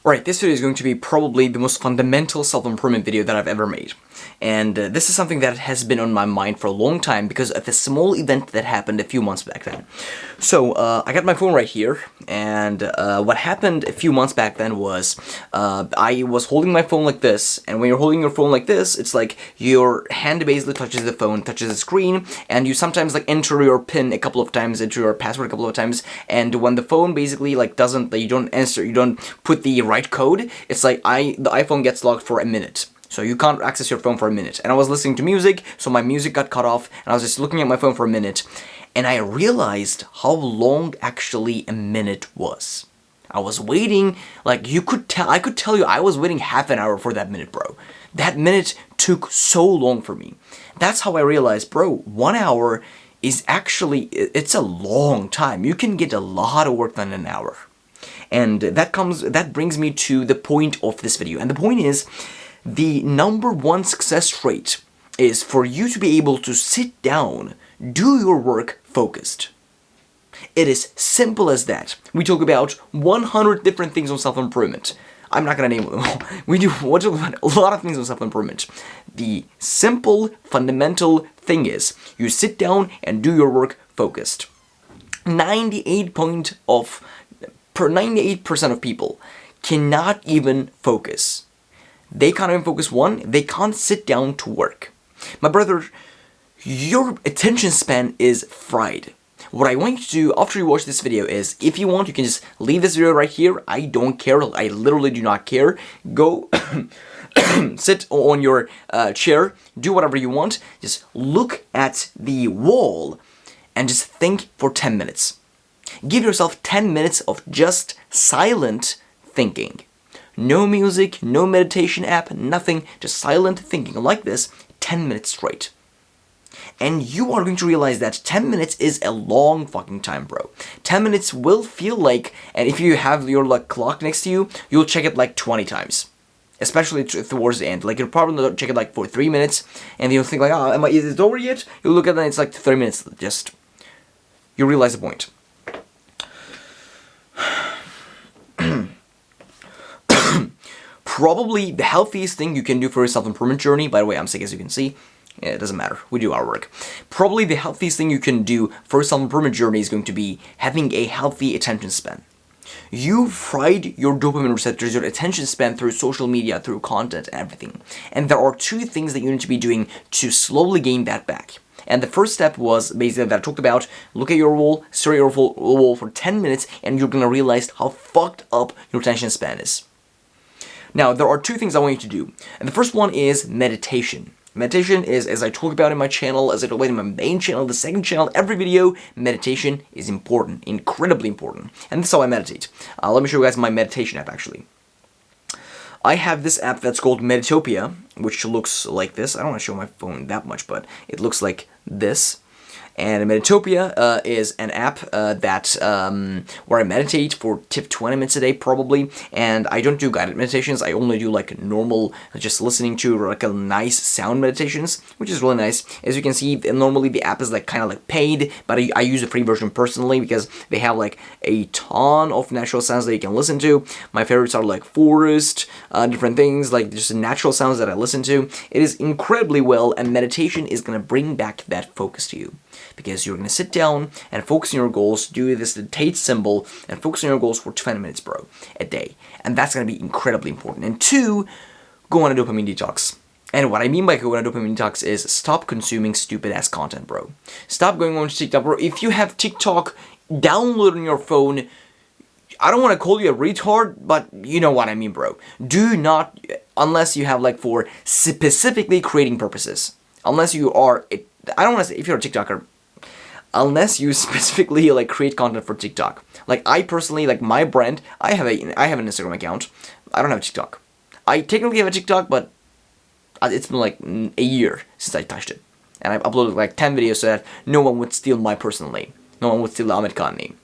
Alright, this video is going to be probably the most fundamental self-improvement video that I've ever made. And this is something that has been on my mind for a long time because of a small event that happened a few months back then. So, I got my phone right here, and what happened a few months back then was, I was holding my phone like this, and when you're holding your phone like this, it's like your hand basically touches the phone, touches the screen, and you sometimes like enter your PIN a couple of times, enter your password a couple of times, and when the phone basically like doesn't, you don't put the right code, it's like the iPhone gets locked for a minute. So you can't access your phone for a minute. And I was listening to music, so my music got cut off, and I was just looking at my phone for a minute, and I realized how long actually a minute was. I was waiting, like I could tell you I was waiting half an hour for that minute, bro. That minute took so long for me. That's how I realized, bro, 1 hour is actually, it's a long time. You can get a lot of work done in an hour. And that brings me to the point of this video. And the point is, the #1 success rate is for you to be able to sit down, do your work focused. It is simple as that. We talk about 100 different things on self-improvement. I'm not gonna name them all. We talk about a lot of things on self-improvement. The simple, fundamental thing is, you sit down and do your work focused. 98% of people cannot even focus. They can't even focus. They can't sit down to work. My brother, your attention span is fried. What I want you to do after you watch this video is, if you want, you can just leave this video right here. I don't care. I literally do not care. Go sit on your chair, do whatever you want. Just look at the wall and just think for 10 minutes. Give yourself 10 minutes of just silent thinking. No music, no meditation app, nothing, just silent thinking like this, 10 minutes straight. And you are going to realize that 10 minutes is a long fucking time, bro. 10 minutes will feel like, and if you have your like clock next to you, you'll check it like 20 times. Especially towards the end. Like, you'll probably check it like for 3 minutes, and you'll think like, oh, is it over yet? You'll look at it and it's like 30 minutes, just, you realize the point. Probably the healthiest thing you can do for your self-improvement journey, by the way, I'm sick as you can see, it doesn't matter, we do our work. Probably the healthiest thing you can do for your self-improvement journey is going to be having a healthy attention span. You fried your dopamine receptors, your attention span through social media, through content, and everything. And there are 2 things that you need to be doing to slowly gain that back. And the first step was basically that I talked about, look at your wall, stare at your wall for 10 minutes, and you're gonna realize how fucked up your attention span is. Now, there are 2 things I want you to do. And the first one is meditation. Meditation is, as I talk about in my channel, as I talk about in my main channel, the second channel, every video, meditation is important, incredibly important. And this is how I meditate. Let me show you guys my meditation app, actually. I have this app that's called Meditopia, which looks like this. I don't want to show my phone that much, but it looks like this. And Meditopia is an app where I meditate for 20 minutes a day, probably. And I don't do guided meditations. I only do like normal, just listening to like a nice sound meditations, which is really nice. As you can see, normally the app is like kind of like paid, but I use the free version personally because they have like a ton of natural sounds that you can listen to. My favorites are like forest, different things, like just natural sounds that I listen to. It is incredibly well, and meditation is going to bring back that focus to you. Because you're going to sit down and focus on your goals, do this Tate symbol, and focus on your goals for 20 minutes, bro, a day. And that's going to be incredibly important. And 2, go on a dopamine detox. And what I mean by go on a dopamine detox is stop consuming stupid-ass content, bro. Stop going on to TikTok, bro. If you have TikTok downloaded on your phone, I don't want to call you a retard, but you know what I mean, bro. Do not, unless you have, like, for specifically creating purposes. Unless you are, I don't want to say, if you're a TikToker, unless you specifically like create content for TikTok. Like I personally, like my brand, I have an Instagram account. I don't have a TikTok. I technically have a TikTok, but it's been like a year since I touched it. And I've uploaded like 10 videos so that no one would steal my personal name. No one would steal the Ahmed Khan name.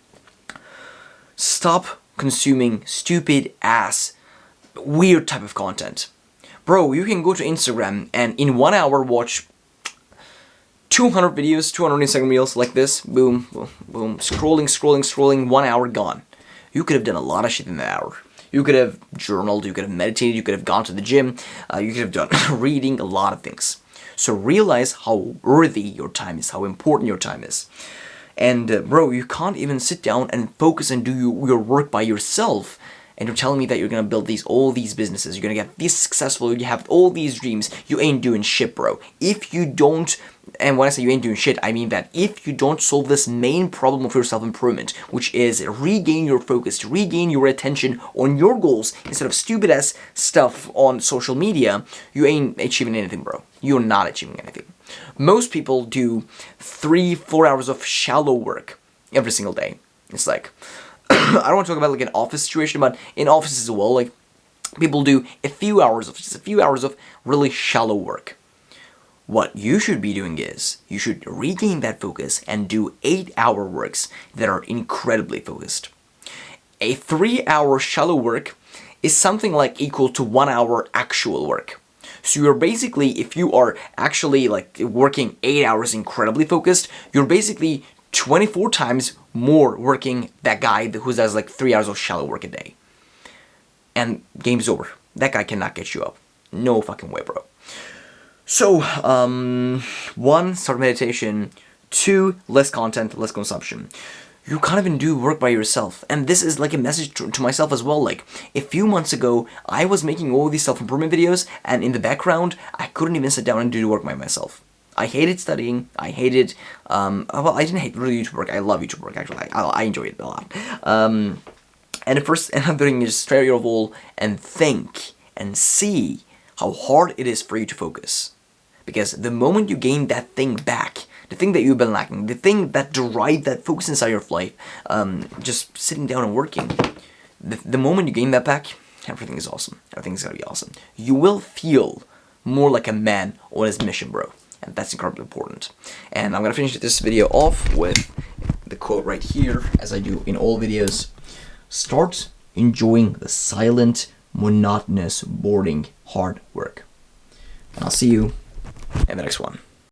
Stop consuming stupid ass, weird type of content. Bro, you can go to Instagram and in 1 hour watch 200 videos, 200 Instagram reels like this, boom, boom, boom, scrolling, 1 hour gone. You could have done a lot of shit in that hour. You could have journaled, you could have meditated, you could have gone to the gym, you could have done reading, a lot of things. So realize how worthy your time is, how important your time is. And bro, you can't even sit down and focus and do your work by yourself. And you're telling me that you're gonna build all these businesses, you're gonna get this successful, you have all these dreams, you ain't doing shit, bro. If you don't, and when I say you ain't doing shit, I mean that if you don't solve this main problem of your self-improvement, which is regain your focus, to regain your attention on your goals instead of stupid ass stuff on social media, you ain't achieving anything, bro. You're not achieving anything. Most people do 3-4 hours of shallow work every single day. It's like, I don't want to talk about like an office situation, but in offices as well, like people do a few hours of really shallow work. What you should be doing is you should regain that focus and do 8-hour works that are incredibly focused. A 3-hour shallow work is something like equal to 1 hour actual work. So you're basically, if you are actually like working 8 hours incredibly focused, you're basically 24 times more working that guy who does like 3 hours of shallow work a day. And game's over. That guy cannot get you up. No fucking way, bro. So, 1, start meditation. 2, less content, less consumption. You can't even do work by yourself. And this is like a message to myself as well. Like, a few months ago, I was making all these self-improvement videos, and in the background, I couldn't even sit down and do the work by myself. I hated studying. I hated, well, I didn't hate really YouTube work. I love YouTube work, actually. I enjoy it a lot. And at first, I'm doing is stare at your wall and think and see how hard it is for you to focus. Because the moment you gain that thing back, the thing that you've been lacking, the thing that derived that focus inside your life, just sitting down and working, the moment you gain that back, everything is awesome. Everything's gonna be awesome. You will feel more like a man on his mission, bro. And that's incredibly important. And I'm gonna finish this video off with the quote right here, as I do in all videos. Start enjoying the silent, monotonous, boring, hard work. And I'll see you in the next one.